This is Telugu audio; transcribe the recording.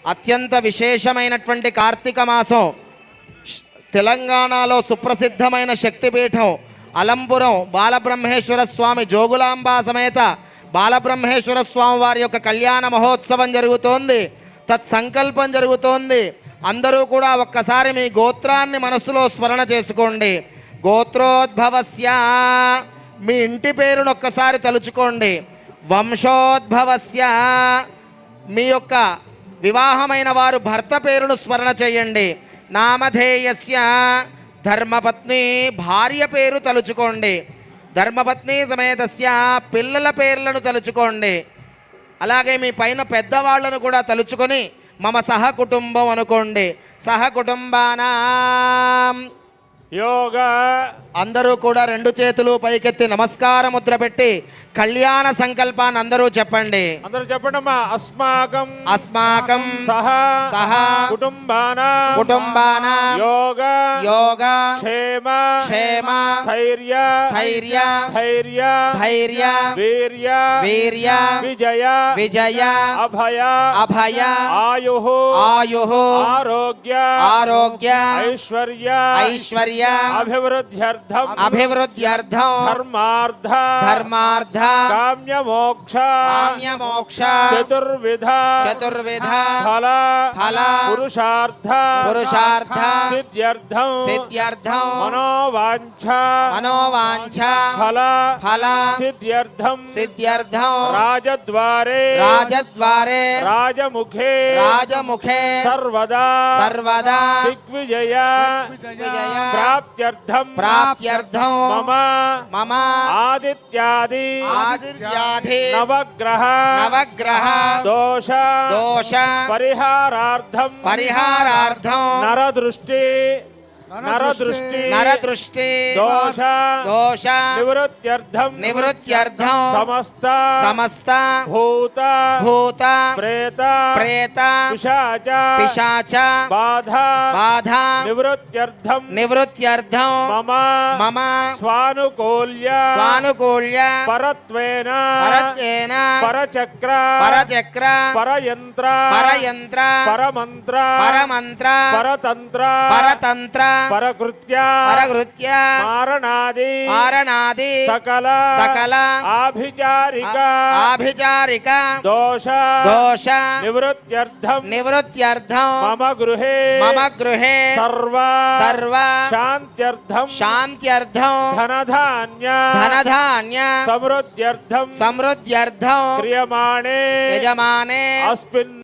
అత్యంత విశేషమైనటువంటి కార్తీక మాసం తెలంగాణలో సుప్రసిద్ధమైన శక్తిపీఠం అలంపురం బాలబ్రహ్మేశ్వర స్వామి జోగులాంబా సమేత బాలబ్రహ్మేశ్వర స్వామి వారి యొక్క కళ్యాణ మహోత్సవం జరుగుతోంది. తత్సంకల్పం జరుగుతోంది. అందరూ కూడా ఒక్కసారి మీ గోత్రాన్ని మనస్సులో స్మరణ చేసుకోండి. గోత్రోద్భవస్య మీ ఇంటి పేరును ఒక్కసారి తలుచుకోండి. వంశోద్భవస్య మీ యొక్క వివాహమైన వారు భర్త పేరును స్మరణ చేయండి. నామధేయస్య ధర్మపత్ని భార్య పేరు తలుచుకోండి. ధర్మపత్ని సమేతస్య పిల్లల పేర్లను తలుచుకోండి. అలాగే మీ పైన పెద్దవాళ్లను కూడా తలుచుకొని మమ సహకుటుంబం అనుకోండి. సహకుటుంబానాం యోగ. అందరూ కూడా రెండు చేతులు పైకెత్తి నమస్కార ముద్ర పెట్టి కళ్యాణ సంకల్పాన్ని అందరూ చెప్పండి. అందరూ చెప్పండి అమ్మా. అస్మాకం అస్మాకం సహ సహ కుటుంబానాం కుటుంబానాం యోగ యోగ క్షేమ క్షేమ స్థైర్య స్థైర్య ధైర్య ధైర్య వీర్య వీర్య విజయ విజయ అభయ అభయ ఆయు ఆయు ఆరోగ్య ఆరోగ్య ఐశ్వర్య ఐశ్వర్య అభివృద్ధ్యర్థం అభివృద్ధ్యర్థం ధర్మార్థ ధర్మార్థ కామ్య మోక్ష కామ్య మోక్ష చతుర్విధ చతుర్విధ ఫల ఫల పురుషార్థ పురుషార్థ సిద్ధ్యర్థం సిద్ధ్యర్థం మనోవాంఛ మనోవాంఛ ఫల ఫల సిద్ధ్యర్థం సిద్ధ్యర్థం రాజద్వారే రాజద్వారే రాజముఖే రాజముఖే సర్వదా సర్వదా దిగ్విజయ విజయ ప్రాప్త్యర్థం ప్రాప్త్యర్థం మమ మమ ఆదిత్యాది ఆదిత్యాధి నవగ్రహ నవగ్రహ దోష దోష పరిహారార్థం పరిహారార్థం నరదృష్టి నరదృష్టి నరదృష్టి దోష దోష నివృత్త్యర్థం నివృత్త్యర్థం సమస్త సమస్త భూత భూత ప్రేత ప్రేత పిశాచ పిశాచ బాధ బాధ నివృత్త్యర్థం నివృత్త్యర్థం మమ మమ స్వానుకూల్య స్వానుకూల్య పరత్వేన పరత్వేన పరచక్ర పరచక్ర పరయంత్ర పరయంత్ర పరమంత్ర పరమంత్ర పరతంత్ర పరతంత్ర పరకృత్య పరకృత్య మారణాది మారణాది సకల సకల ఆభిచారిక ఆభిచారిక దోష దోష నివృత్త్యర్థం నివృత్త్యర్థం మమ గృహే మమ గృహే సర్వ సర్వ శాంత్యర్థం శాంత్యర్థం ధనధాన్య ధనధాన్య సమృద్ధ్యర్థం సమృద్ధ్యర్థం క్రియమాణే యజమానే అస్మిన్